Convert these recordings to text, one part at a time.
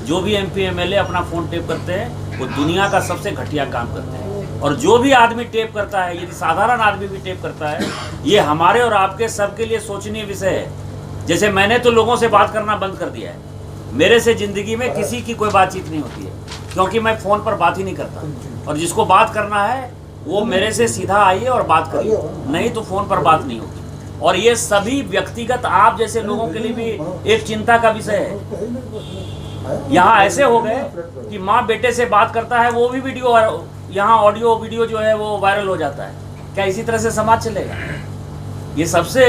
जो भी MP MLA अपना फ़ोन टेप करते हैं वो दुनिया का सबसे घटिया काम करते हैं। और जो भी आदमी टेप करता है, यदि साधारण आदमी भी टेप करता है, ये हमारे और आपके सबके लिए सोचनीय विषय है। जैसे मैंने तो लोगों से बात करना बंद कर दिया है, मेरे से ज़िंदगी में किसी की कोई बातचीत नहीं होती है, क्योंकि मैं फ़ोन पर बात ही नहीं करता। और जिसको बात करना है वो मेरे से सीधा आइए और बात करिए, नहीं तो फ़ोन पर बात नहीं होगी। और ये सभी व्यक्तिगत आप जैसे लोगों के लिए भी एक चिंता का विषय है। यहाँ ऐसे हो गए कि माँ बेटे से बात करता है, वो भी वीडियो, यहाँ ऑडियो वीडियो जो है वो वायरल हो जाता है। क्या इसी तरह से समाज चलेगा? ये सबसे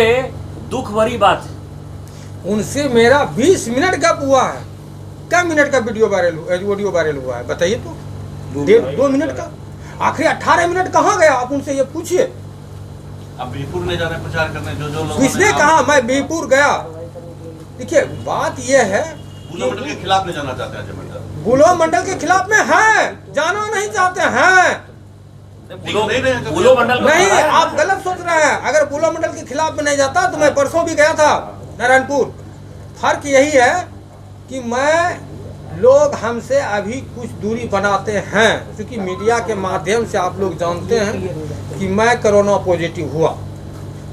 दुख भरी बात है। उनसे मेरा 20 मिनट गप हुआ है। क्या मिनट का वीडियो ऑडियो वायरल हुआ है बताइए तो? 2 मिनट का। आखिर 18 मिनट कहाँ गया आप उनसे ये पूछिए। अब बीरपुर नहीं जा रहे प्रचार करने, जो लोग किसने कहा मैं बीरपुर गया? देखिए बात ये है, बुलो मंडल के खिलाफ नहीं जाना चाहते हैं। मंडल बुलो मंडल के खिलाफ में है, जाना नहीं चाहते हैं। बुलो मंडल नहीं, आप गलत सोच रहे हैं। अगर बुलो मंडल के खिलाफ में नहीं जाता तो मैं परसों भी गया था नारायणपुर। फर्क यही है कि लोग हमसे अभी कुछ दूरी बनाते हैं, क्योंकि मीडिया के माध्यम से आप लोग जानते हैं कि मैं कोरोना पॉजिटिव हुआ,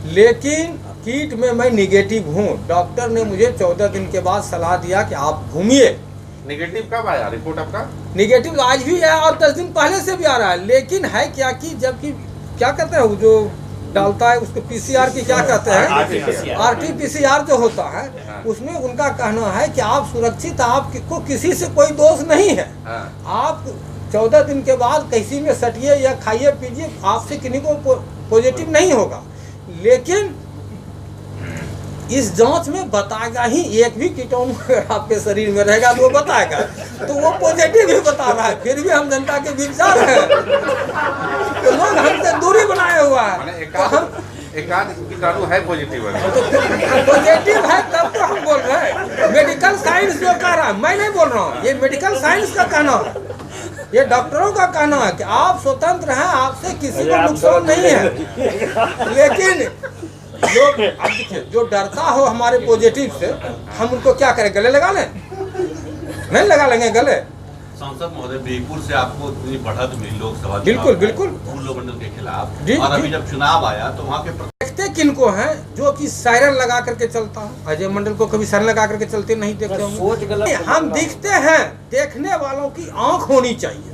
लेकिन किट में मैं निगेटिव हूँ। डॉक्टर ने मुझे 14 दिन के बाद सलाह दिया कि आप घूमिए। निगेटिव कब आया रिपोर्ट आपका? निगेटिव आज भी है और 10 दिन पहले से भी आ रहा है, लेकिन है क्या कि जबकि क्या कहते हैं जो डालता है उसको PCR की क्या कहते हैं, RT-PCR जो होता है, उसमें उनका कहना है कि आप सुरक्षित, आपको किसी से कोई दोष नहीं है। आप 14 दिन के बाद किसी में सटिए या खाइए पीजिए, आपसे किसी को पॉजिटिव नहीं होगा। लेकिन इस जांच में बताएगा ही, एक भी कीटाणु अगर आपके शरीर में रहेगा तो वो बताएगा, तो वो पॉजिटिव ही बता रहा है। फिर भी हम जनता के बीच जा रहे हैं, तो लोग हमसे दूरी बनाए हुआ है। एकाध कीटाणु है पॉजिटिव है, तो पॉजिटिव है तब तो हम बोल रहे हैं। मेडिकल साइंस जो कह रहा है, मैं नहीं बोल रहा हूँ, ये मेडिकल साइंस का कहना है, ये डॉक्टरों का कहना है कि आप स्वतंत्र हैं, आपसे किसी को नुकसान नहीं है। लेकिन लोग अब देखिए, जो डरता हो हमारे पॉजिटिव से, हम उनको क्या करें, गले लगा लें? नहीं लगा लेंगे गले। सांसद महोदय, बीरपुर से आपको इतनी बढ़त मिली लोकसभा, बिल्कुल बिल्कुल, बुलो मंडल के खिलाफ, और अभी जब चुनाव आया तो वहाँ के देखते किनको हैं जो कि सायरन लगा करके चलता है। अजय मंडल को कभी सायरन लगा करके चलते नहीं देखते होंगे। हम दिखते हैं, देखने वालों की आंख होनी चाहिए।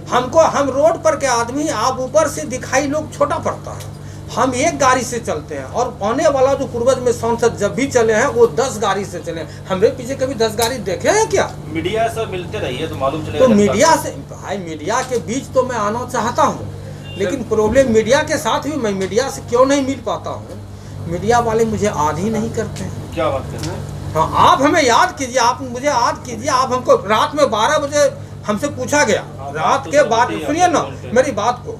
हमको, हम रोड पर के आदमी, आप ऊपर से दिखाई लोग छोटा पड़ता है। हम एक गाड़ी से चलते हैं और आने वाला जो पूर्वज में सांसद जब भी चले हैं वो 10 गाड़ी से चले। हमरे पीछे कभी 10 गाड़ी देखे हैं क्या? मीडिया से मिलते रहिए तो मालूम चलेगा। तो मीडिया से, भाई मीडिया के बीच तो मैं आना चाहता हूँ, लेकिन प्रॉब्लम मीडिया के साथ भी मैं मीडिया से क्यों नहीं मिल पाता हूँ? मीडिया वाले मुझे याद ही नहीं करते हैं। क्या बात कर रहे हैं? हाँ, आप हमें याद कीजिए, आप मुझे याद कीजिए। आप हमको रात में 12 बजे हमसे पूछा गया, रात के बाद, सुनिए ना मेरी बात को,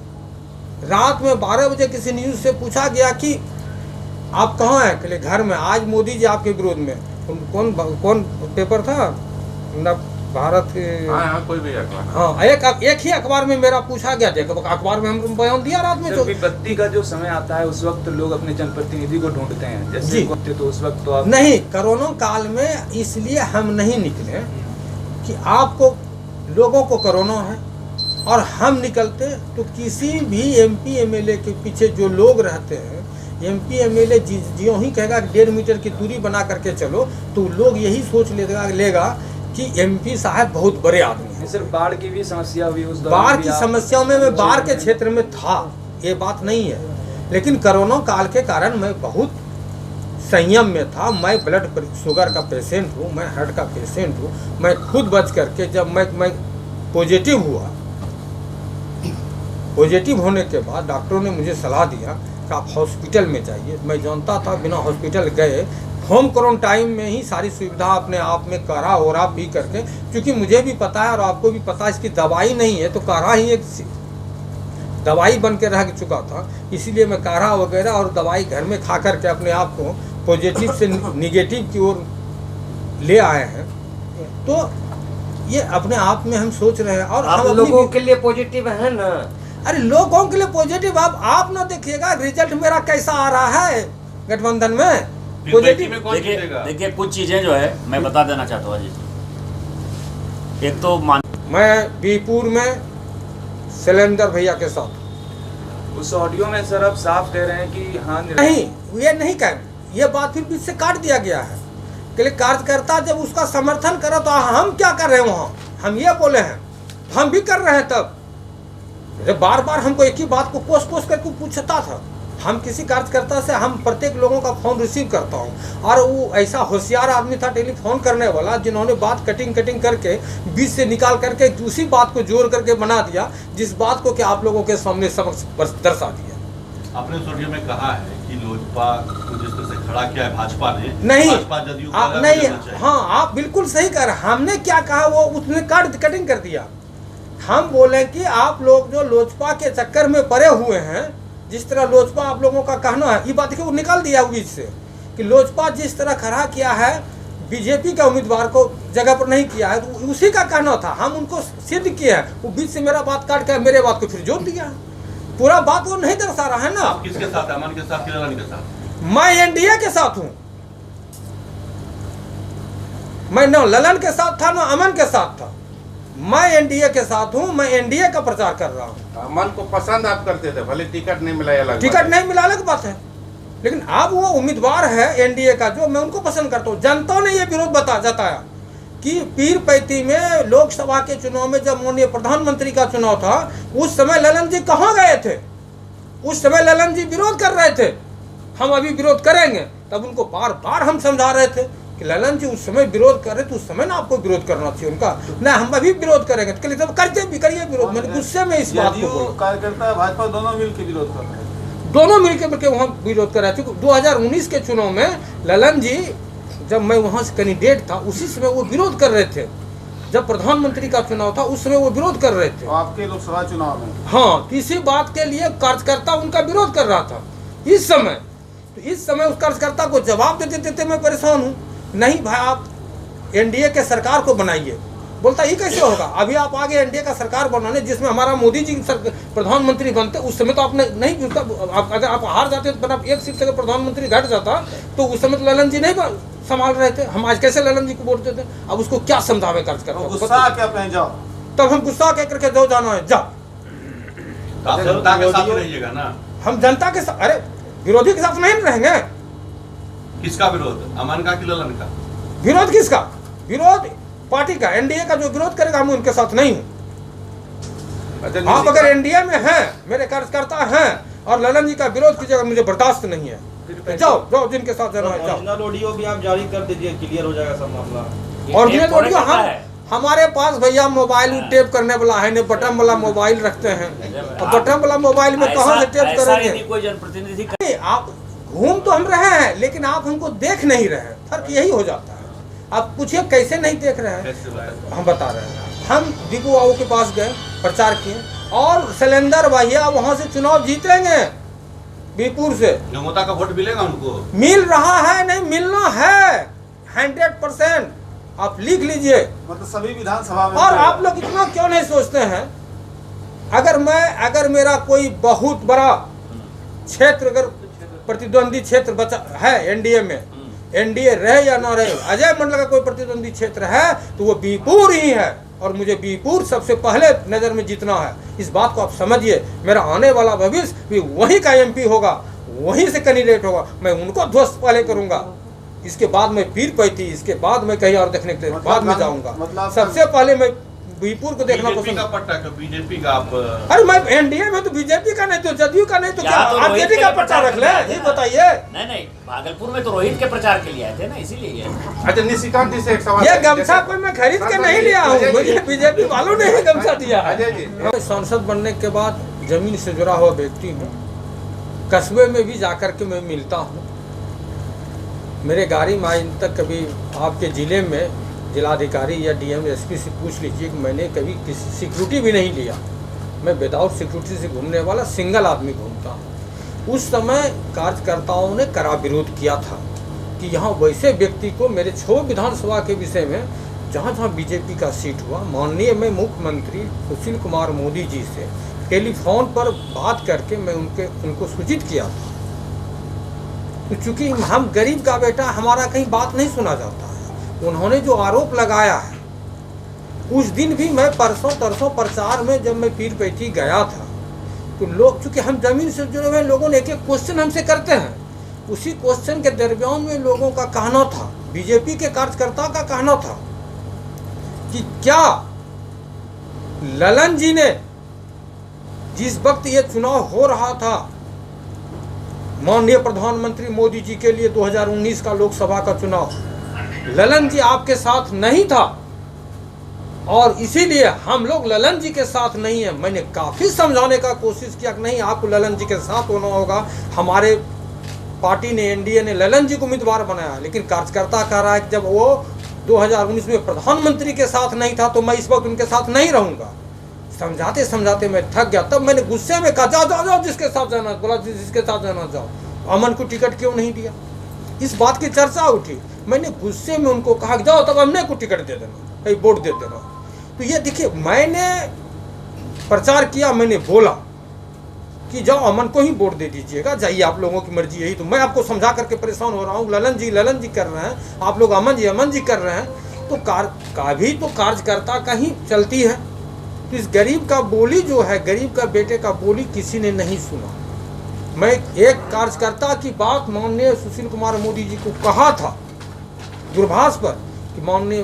रात में 12 बजे किसी न्यूज़ से पूछा गया कि आप कहाँ हैं? कहले घर में। आज मोदी जी आपके विरोध में, कौन पेपर था ना, भारत के, हाँ कोई भी अखबार, हाँ एक ही अखबार में मेरा पूछा गया। देखो अखबार में हम बयान दिया रात में। जब विपत्ति का जो समय आता है उस वक्त लोग अपने जनप्रतिनिधि को ढूंढते हैं, जैसे तो उस वक्त तो आप नहीं, कोरोना काल में इसलिए हम नहीं निकले कि आपको लोगों को कोरोना है, और हम निकलते तो किसी भी MP MLA के पीछे जो लोग रहते हैं, MP MLA जियो ही कहेगा 1.5 मीटर की दूरी बना करके चलो, तो लोग यही सोच लेगा कि MP साहब बहुत बड़े आदमी हैं। सिर्फ बाढ़ की भी समस्या हुई उस दौरान, बाढ़ की समस्याओं में मैं बाढ़ के क्षेत्र में था, ये बात नहीं है, लेकिन कोरोना काल के कारण मैं बहुत संयम में था। मैं ब्लड शुगर का पेशेंट हूँ, मैं हार्ट का पेशेंट हूँ। मैं खुद बच करके जब मैं पॉजिटिव हुआ, पॉजिटिव होने के बाद डॉक्टरों ने मुझे सलाह दिया कि आप हॉस्पिटल में जाइए। मैं जानता था बिना हॉस्पिटल गए होम क्वारंटाइन में ही सारी सुविधा अपने आप में काढ़ा और आप पी करके, क्योंकि मुझे भी पता है और आपको भी पता है इसकी दवाई नहीं है, तो काढ़ा ही एक दवाई बन के रह चुका था। इसीलिए मैं काढ़ा वगैरह और दवाई घर में खा करके अपने आप को पॉजिटिव से निगेटिव की ओर ले आए हैं। तो ये अपने आप में हम सोच रहे हैं, और हम लोगों के लिए पॉजिटिव है ना। अरे लोगों के लिए पॉजिटिव, आप ना देखिएगा रिजल्ट मेरा कैसा आ रहा है गठबंधन में। पॉजिटिव देखिए कुछ चीजें जो है मैं बता देना चाहता हूँ अजीत जी। एक तो मान मैं बीपुर में शैलेंद्र भैया के साथ, उस ऑडियो में सर आप साफ कह रहे हैं कि हाँ नहीं ये नहीं कह, ये बात फिर बीच से काट दिया गया है कि कार्यकर्ता जब उसका समर्थन करा तो हम क्या कर रहे हैं वहाँ, हम ये बोले हैं, हम भी कर रहे हैं। तब बार बार हमको एक ही बात को कोस कोस करके पूछता था। हम किसी कार्यकर्ता से, हम प्रत्येक लोगों का फ़ोन रिसीव करता हूं, और वो ऐसा होशियार आदमी था टेलीफोन करने वाला, जिन्होंने बात कटिंग करके बीच से निकाल करके दूसरी बात को जोड़ करके बना दिया, जिस बात को कि आप लोगों के सामने समक्ष दर्शा दिया। आपने उस ऑडियो में कहा है कि लोजपा को जिस तरह से खड़ा किया है भाजपा ने, नहीं भाजपा जदयू आप नहीं, हाँ आप बिल्कुल सही कह रहे हैं। हमने क्या कहा वो उसने कटिंग कर दिया। हम बोले कि आप लोग जो लोजपा के चक्कर में पड़े हुए हैं, जिस तरह लोजपा आप लोगों का कहना है, ये बात को निकाल दिया बीच से कि लोजपा जिस तरह खड़ा किया है बीजेपी के उम्मीदवार को जगह पर नहीं किया है, तो उसी का कहना था। हम उनको सिद्ध किए हैं। वो बीच से मेरा बात काट के मेरे बात को फिर जोड़ दिया। पूरा बात वो नहीं दर्शा रहा है ना। आप किसके साथ, अमन के साथ, ललन के साथ? मैं एनडीए के साथ हूँ। मैं न ललन के साथ था, न अमन के साथ था। मैं एनडीए के साथ हूँ। मैं एनडीए का प्रचार कर रहा हूँ। अमन को पसंद आप करते थे, भले टिकट नहीं मिला, अलग टिकट नहीं मिला अलग बात है, लेकिन अब वो उम्मीदवार है एनडीए का जो मैं उनको पसंद करता हूँ। जनता ने ये विरोध जताया कि पीरपैती में लोकसभा के चुनाव में जब माननीय प्रधानमंत्री का चुनाव था, उस समय ललन जी कहाँ गए थे? उस समय ललन जी विरोध कर रहे थे। हम अभी विरोध करेंगे, तब उनको बार बार हम समझा रहे थे कि ललन जी उस समय विरोध कर रहे थे, उस समय ना आपको विरोध करना चाहिए उनका, ना हम अभी विरोध करेंगे। तो तब करते भी करिए विरोध। मैंने गुस्से में इस बात को, कार्यकर्ता भाजपा दोनों मिलकर विरोध कर रहे हैं, दोनों मिलकर वहाँ विरोध कर रहे थे। 2019 के चुनाव में ललन जी, जब मैं वहाँ से कैंडिडेट था, उसी समय वो विरोध कर रहे थे। जब प्रधानमंत्री का चुनाव था उस समय वो विरोध कर रहे थे। तो आपके लोकसभा चुनाव में हाँ, किसी बात के लिए कार्यकर्ता उनका विरोध कर रहा था इस समय। तो इस समय उस कार्यकर्ता को जवाब देते देते मैं परेशान हूँ। नहीं भाई, आप एनडीए के सरकार को बनाइए। बोलता ये कैसे होगा? अभी आप आगे एनडीए का सरकार बनाने, जिसमें हमारा मोदी जी प्रधानमंत्री बनते, उस समय तो आपने नहीं, अगर आप हार जाते तो आप एक सीट से प्रधानमंत्री घट जाता, तो उस समय तो ललन जी नहीं संभाल रहे थे। हम आज कैसे ललन जी को वोट देते? अब उसको क्या समझावे कार्यकर्ता? गुस्सा क्या कहें जाओ, तब हम गुस्सा कह करके जाओ, जाना है जाओ। आप जनता के साथ रहिएगा ना। हम जनता के साथ, अरे विरोधी के साथ नहीं रहेंगे। किसका विरोध, अमन का कि ललन का? विरोध किसका? विरोध पार्टी का, एनडीए का जो विरोध करेगा हम उनके साथ नहीं हूँ। आप अगर एनडीए में हैं, मेरे कार्यकर्ता हैं, और ललन जी का विरोध कीजिएगा, मुझे बर्दाश्त नहीं है। जाओ जाओ, जिनके साथ जाना है जाओ। ओरिजिनल ऑडियो भी आप जारी कर दीजिए, क्लियर हो जाएगा सब मामला। ओरिजिनल ऑडियो हमारे पास भैया मोबाइल टेप करने वाला है, नहीं बटन वाला मोबाइल रखते हैं, और बटन वाला मोबाइल में कहाँ से टेप करेंगे? कोई जनप्रतिनिधि नहीं, आप घूम तो हम रहे हैं, लेकिन आप हमको देख नहीं रहे हैं। फर्क यही हो जाता है। आप पूछिए कैसे नहीं देख रहे हैं, हम बता रहे हैं। हम दीपू बाबू के पास गए, प्रचार किए, और शैलेंद्र भैया वहाँ से चुनाव जीतेंगे बीपुर से। जमोता का वोट मिलेगा उनको? मिल रहा है, नहीं मिलना है 100%। आप लिख लीजिए। मतलब सभी विधानसभा में। और आप लोग इतना क्यों नहीं सोचते हैं? अगर मेरा कोई बहुत बड़ा क्षेत्र, अगर प्रतिद्वंदी क्षेत्र बचा है एनडीए में, एनडीए रहे या ना रहे, अजय मंडल का कोई प्रतिद्वंदी क्षेत्र है तो वो बीपुर ही है, और मुझे बीपुर सबसे पहले नज़र में जीतना है। इस बात को आप समझिए। मेरा आने वाला भविष्य भी वहीं का एमपी होगा, वहीं से कैंडिडेट होगा। मैं उनको ध्वस्त पहले करूंगा, इसके बाद मैं पीरपैती, इसके बाद मैं कहीं और देखने के बाद में जाऊंगा। सबसे पहले मैं बीपुर को देखना पसंद। का पट्टा का बीजेपी का आप? अरे मैं एनडीए में तो बीजेपी का नहीं तो जदयू का नहीं तो क्या आरजेडी का प्रचार रख ले? ये बताइए। नहीं, भागलपुर में तो रोहित के प्रचार के लिए आए थे ना, इसीलिए। अच्छा, निशिकांत जी से एक सवाल। ये गमछा कोई मैं खरीद के नहीं लिया हूँ, मुझे बीजेपी वालों ने ही गमछा दिया है। सांसद बनने के बाद जमीन से जुड़ा हुआ व्यक्ति हूँ। कस्बे में भी जाकर के मैं मिलता हूँ। मेरे गाड़ी में आज तक कभी आपके ज़िले में जिलाधिकारी या डीएम एसपी से पूछ लीजिए कि मैंने कभी किसी सिक्योरिटी भी नहीं लिया। मैं विदाउट सिक्योरिटी से घूमने वाला सिंगल आदमी घूमता हूँ। उस समय कार्यकर्ताओं ने कड़ा विरोध किया था कि यहाँ वैसे व्यक्ति को, मेरे 6 विधानसभा के विषय में जहाँ जहाँ बीजेपी का सीट हुआ, माननीय मैं मुख्यमंत्री सुशील कुमार मोदी जी से टेलीफोन पर बात करके मैं उनको सूचित किया था। चूँकि हम गरीब का बेटा, हमारा कहीं बात नहीं सुना जाता है। उन्होंने जो आरोप लगाया है उस दिन भी मैं परसों तरसों प्रचार में जब मैं पीर पैठी गया था तो लोग, चूंकि हम जमीन से जुड़े हुए लोगों ने एक एक क्वेश्चन हमसे करते हैं, उसी क्वेश्चन के दरमियान में लोगों का कहना था, बीजेपी के कार्यकर्ता का कहना था कि क्या ललन जी ने जिस वक्त ये चुनाव हो रहा था माननीय प्रधानमंत्री मोदी जी के लिए 2019 का लोकसभा का चुनाव, ललन जी आपके साथ नहीं था और इसीलिए हम लोग ललन जी के साथ नहीं है। मैंने काफ़ी समझाने का कोशिश किया कि नहीं, आपको ललन जी के साथ होना होगा। हमारे पार्टी ने, एनडीए ने ललन जी को उम्मीदवार बनाया, लेकिन कार्यकर्ता कह रहा है कि जब वो 2019 में प्रधानमंत्री के साथ नहीं था तो मैं इस वक्त उनके साथ नहीं रहूँगा। समझाते समझाते मैं थक गया। तब मैंने गुस्से में कहा जाओ जाओ जाओ, जिसके साथ जाना, बोला जिसके साथ जाना जाओ। अमन को टिकट क्यों नहीं दिया, इस बात की चर्चा उठी। मैंने गुस्से में उनको कहा कि जाओ तब अमने को टिकट दे देना, वोट दे देना। तो ये देखिए, मैंने प्रचार किया, मैंने बोला कि जाओ अमन को ही वोट दे दीजिएगा, जाइए आप लोगों की मर्जी यही। तो मैं आपको समझा करके परेशान हो रहा हूँ, ललन जी कर रहे हैं, आप लोग अमन जी कर रहे हैं। तो कार्यकर्ता का ही चलती है। तो इस गरीब का बोली जो है, गरीब का बेटे का बोली किसी ने नहीं सुना। मैं एक कार्यकर्ता की बात माननीय सुशील कुमार मोदी जी को कहा था दूरभाष पर कि माननीय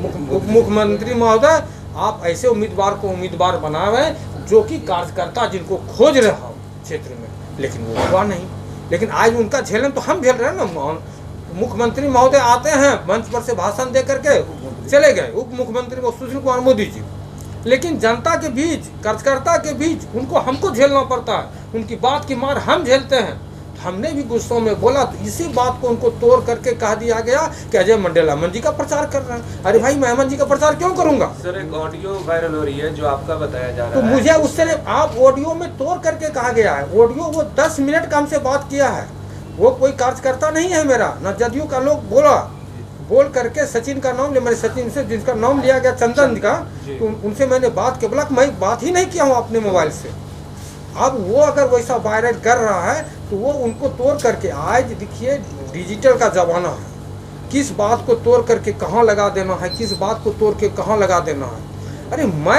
मुख्यमंत्री महोदय, आप ऐसे उम्मीदवार को उम्मीदवार बनावे जो कि कार्यकर्ता जिनको खोज रहा हो क्षेत्र में, लेकिन वो हुआ नहीं। लेकिन आज उनका झेलन तो हम झेल रहे हैं ना। मुख्यमंत्री महोदय आते हैं, मंच पर से भाषण दे करके चले गए, उप मुख्यमंत्री सुशील कुमार मोदी जी, लेकिन जनता के बीच, कार्यकर्ता के बीच उनको हमको झेलना पड़ता है। उनकी बात की मार हम झेलते हैं। हमने भी गुस्सों में बोला, तो इसी बात को उनको तोड़ करके कह दिया गया कि अजय मंडल अमन जी का प्रचार कर रहे हैं। अरे भाई, मैं अमन जी का प्रचार क्यों करूंगा? सर, एक ऑडियो वायरल हो रही है जो आपका बताया जा रहा तो है। मुझे उससे आप ऑडियो में तोड़ करके कहा गया है। ऑडियो वो 10 मिनट का हमसे बात किया है, वो कोई कार्यकर्ता नहीं है मेरा, न जदयू का लोग बोल करके सचिन का नाम ले, मेरे सचिन से जिसका नाम लिया गया चंदन का, तो उनसे मैंने बात के बोला कि मैं बात ही नहीं किया हूँ अपने मोबाइल से। अब वो अगर वैसा वायरल कर रहा है तो वो उनको तोड़ करके, आज देखिए डिजिटल का ज़माना है, किस बात को तोड़ करके कहाँ लगा देना है, किस बात को तोड़ के कहाँ लगा देना है। अरे मैं